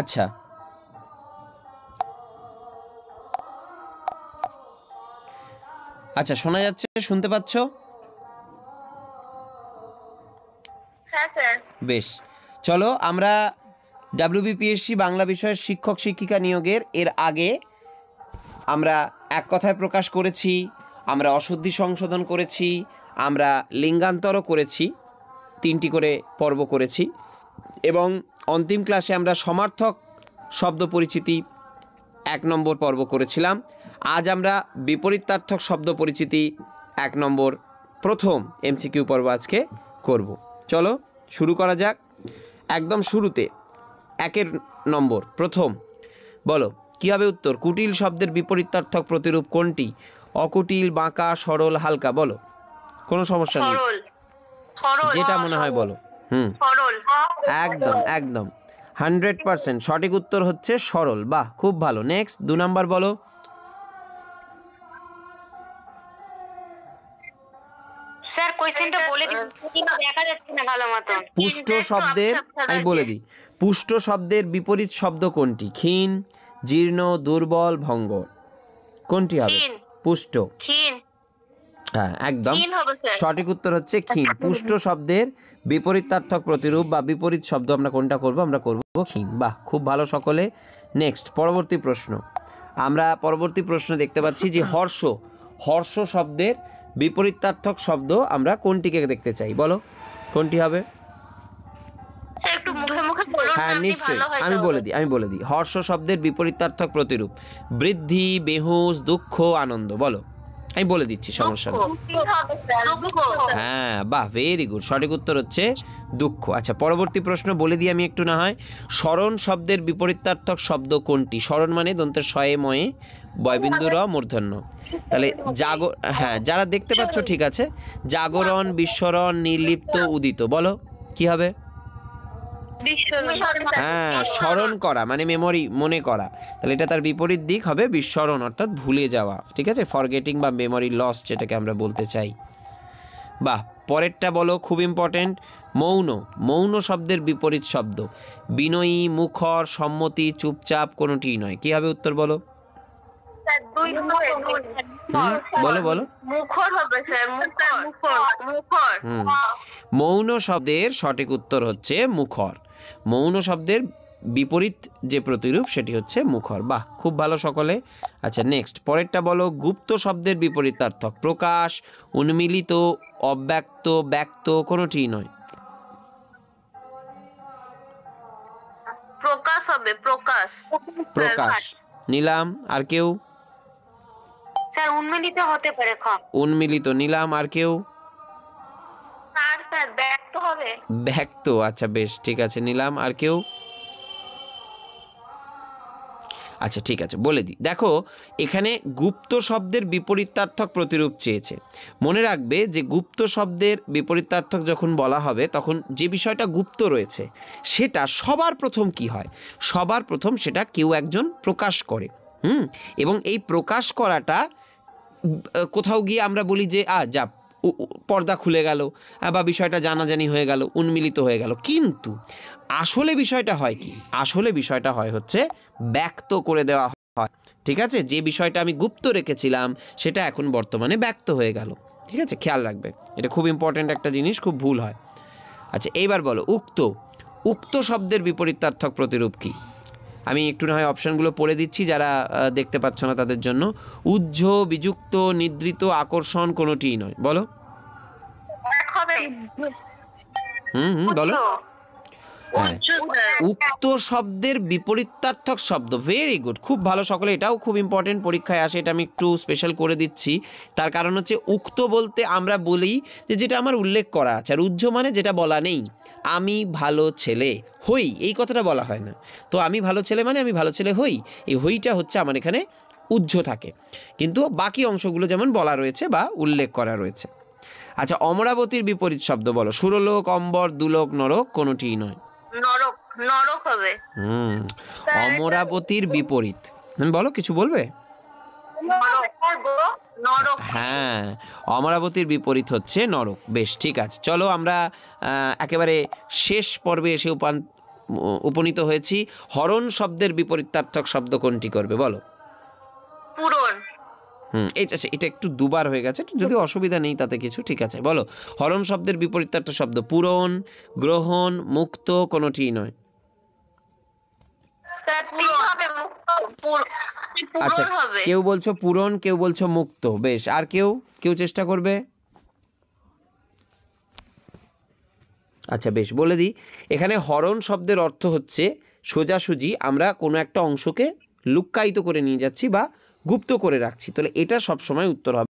আচ্ছা, আচ্ছা শোনা যাচ্ছে, শুনতে পাচ্ছ? হ্যাঁ স্যার। বেশ, চলো আমরা ডাব্লিউবিপিএসসি বাংলা বিষয়ের শিক্ষক শিক্ষিকা নিয়োগের এর আগে আমরা এক কথায় প্রকাশ করেছি, আমরা অশুদ্ধি সংশোধন করেছি, আমরা লিঙ্গান্তরও করেছি, 3টি করে পর্ব করেছি, এবং অন্তিম ক্লাসে আমরা সমার্থক শব্দ পরিচিতি 1 নম্বর পর্ব করেছিলাম। আজ আমরা বিপরীতার্থক শব্দ পরিচিতি 1 নম্বর প্রথম এমসিকিউ পর্ব আজকে করব। চলো শুরু করা যাক। একদম শুরুতে 1 নম্বর প্রথম বলো কী হবে উত্তর? কুটিল শব্দের বিপরীতার্থক প্রতিরূপ কোনটি? অকুটিল, বাঁকা, সরল, হালকা। বলো, কোনো সমস্যা নেই, যেটা মনে হয় বলো। একদম একদম 100% সঠিক উত্তর হচ্ছে সরল। বাহ, খুব ভালো। নেক্সট 2 নাম্বার বলো। স্যার কোশ্চেনটা বলে দিন, দেখা যাচ্ছে না ভালো মতো। পুষ্ট শব্দের, আমি বলে দিই, পুষ্ট শব্দের বিপরীত শব্দ কোনটি? ক্ষীণ, জীর্ণ, দুর্বল, ভঙ্গুর। কোনটি হবে? পুষ্ট। ক্ষীণ। হ্যাঁ, একদম সঠিক উত্তর হচ্ছে ক্ষীণ। পুষ্ট শব্দের বিপরীতার্থক প্রতিরূপ বা বিপরীত শব্দ আমরা কোনটা করব? আমরা করব ক্ষীণ। বাহ, খুব ভালো সকলে। নেক্সট পরবর্তী প্রশ্ন। আমরা পরবর্তী প্রশ্ন দেখতে পাচ্ছি যে হর্ষ, হর্ষ শব্দের বিপরীতার্থক শব্দ আমরা কোনটিকে দেখতে চাই? বলো কোনটি হবে? হ্যাঁ নিশ্চয়ই, আমি বলে দিই হর্ষ শব্দের বিপরীতার্থক প্রতিরূপ বৃদ্ধি, বেহুশ, দুঃখ, আনন্দ। বলো, আমি বলে দিচ্ছি, সমস্যা নেই। হ্যাঁ বাহ, ভেরি গুড, সঠিক উত্তর হচ্ছে দুঃখ। আচ্ছা পরবর্তী প্রশ্ন বলে দিই আমি একটু না হয়। স্মরণ শব্দের বিপরীতার্থক শব্দ কোনটি? স্মরণ মানে দন্তের শয়ে ময়ে বয়বিন্দু র মূর্ধন্য। তাহলে হ্যাঁ যারা দেখতে পাচ্ছ ঠিক আছে। জাগরণ, বিস্মরণ, নির্লিপ্ত, উদিত। বলো কি হবে? হ্যাঁ, স্মরণ করা মানে মেমোরি, মনে করা। তাহলে এটা তার বিপরীত দিক হবে বিস্মরণ, অর্থাৎ ভুলে যাওয়া। ঠিক আছে, ফরগেটিং বা মেমোরি লস যেটাকে আমরা বলতে চাই। বাহ, পরেরটা বলো, খুব ইম্পর্টেন্ট। মৌন, মৌন শব্দের বিপরীত শব্দ বিনয়ী, মুখর, সম্মতি, চুপচাপ, কোনোটিই নয়। কি হবে উত্তর বলো? বলো বলো। মৌন শব্দের সঠিক উত্তর হচ্ছে মুখর। মৌন শব্দের বিপরীত যে প্রতিরূপ সেটি হচ্ছে মুখর। বাহ, খুব ভালো সকলে। আচ্ছা নেক্সট পরেরটা বলো। গুপ্ত শব্দের বিপরীতার্থক প্রকাশ, উন্মিলিত, অব্যক্ত, ব্যক্ত, কোনোটিই নয়। প্রকাশ হবে, প্রকাশ। প্রকাশ নিলাম, আর কেউ? স্যার উন্মিলিত হতে পারে। উন্মিলিত নিলাম, আর কেউ? স্যার ব্যক্ত হবে। ব্যক্ত, আচ্ছা বেশ ঠিক আছে নিলাম, আর কেউ? আচ্ছা ঠিক আছে বলে দিই। দেখো এখানে গুপ্ত শব্দের বিপরীতার্থক প্রতিরূপ চেয়েছে। মনে রাখবে যে গুপ্ত শব্দের বিপরীতার্থক যখন বলা হবে তখন যে বিষয়টা গুপ্ত রয়েছে সেটা সবার প্রথম কি হয়? সবার প্রথম সেটা কেউ একজন প্রকাশ করে। এবং এই প্রকাশ করাটা কোথাও গিয়ে আমরা বলি যে যা পর্দা খুলে গেল বা বিষয়টা জানাজানি হয়ে গেল, উন্মিলিত হয়ে গেল। কিন্তু আসলে বিষয়টা হয় কি? আসলে বিষয়টা হয় হচ্ছে ব্যক্ত করে দেওয়া হয়। ঠিক আছে, যে বিষয়টা আমি গুপ্ত রেখেছিলাম সেটা এখন বর্তমানে ব্যক্ত হয়ে গেল। ঠিক আছে, খেয়াল রাখবে, এটা খুব ইম্পর্ট্যান্ট একটা জিনিস, খুব ভুল হয়। আচ্ছা এইবার বলো উক্ত, উক্ত শব্দের বিপরীতার্থক প্রতিরূপ কি? আমি একটু না হয় অপশানগুলো পড়ে দিচ্ছি যারা দেখতে পাচ্ছ না তাদের জন্য। উজ্জ, বিযুক্ত, নিদ্রিত, আকর্ষণ, কোনোটিই নয়। বলো। বলো। হ্যাঁ, উক্ত শব্দের বিপরীতার্থক শব্দ। ভেরি গুড, খুব ভালো সকলে। এটাও খুব ইম্পর্টেন্ট, পরীক্ষায় আসে, এটা আমি একটু স্পেশাল করে দিচ্ছি। তার কারণ হচ্ছে উক্ত বলতে আমরা বলি যে যেটা আমার উল্লেখ করা আছে, আর উজ্জ মানে যেটা বলা নেই। আমি ভালো ছেলে হই, এই কথাটা বলা হয় না। তো আমি ভালো ছেলে মানে আমি ভালো ছেলে হই, এই হইটা হচ্ছে আমার এখানে উজ্জ থাকে, কিন্তু বাকি অংশগুলো যেমন বলা রয়েছে বা উল্লেখ করা রয়েছে। আচ্ছা অমরাবতীর বিপরীত শব্দ বলো। সুরলোক, অম্বর, দুলোক, নরক, কোনোটিই নয়। নরক, নরক হবে। অমরাবতীর বিপরীত বলো, কিছু বলবে? হ্যাঁ, অমরাবতীর বিপরীত হচ্ছে নরক। বেশ ঠিক আছে, চলো আমরা একেবারে শেষ পর্বে এসে উপনীত হয়েছি। হরণ শব্দের বিপরীতার্থক শব্দ কোনটি করবে বলো? পূরণ। এটা একটু দুবার হয়ে গেছে, যদি অসুবিধা নেই তাতে কিছু, ঠিক আছে বলো। হরণ শব্দের বিপরীতার্থ শব্দ পূরণ, গ্রহণ, মুক্ত, কোনোটিই নয়। স্যার পূরণ হবে, আচ্ছা, পূরণ হবে। কেউ বলছো পূরণ, কেউ বলছো মুক্ত, বেশ। আর কেউ কেউ চেষ্টা করবে? আচ্ছা বেশ, বলে দিই। এখানে হরণ শব্দের অর্থ হচ্ছে সোজাসুজি আমরা কোনো একটা অংশকে লুক্কায়িত করে নিয়ে যাচ্ছি বা গুপ্ত করে রাখছি, তাহলে এটা সবসময় উত্তর হবে।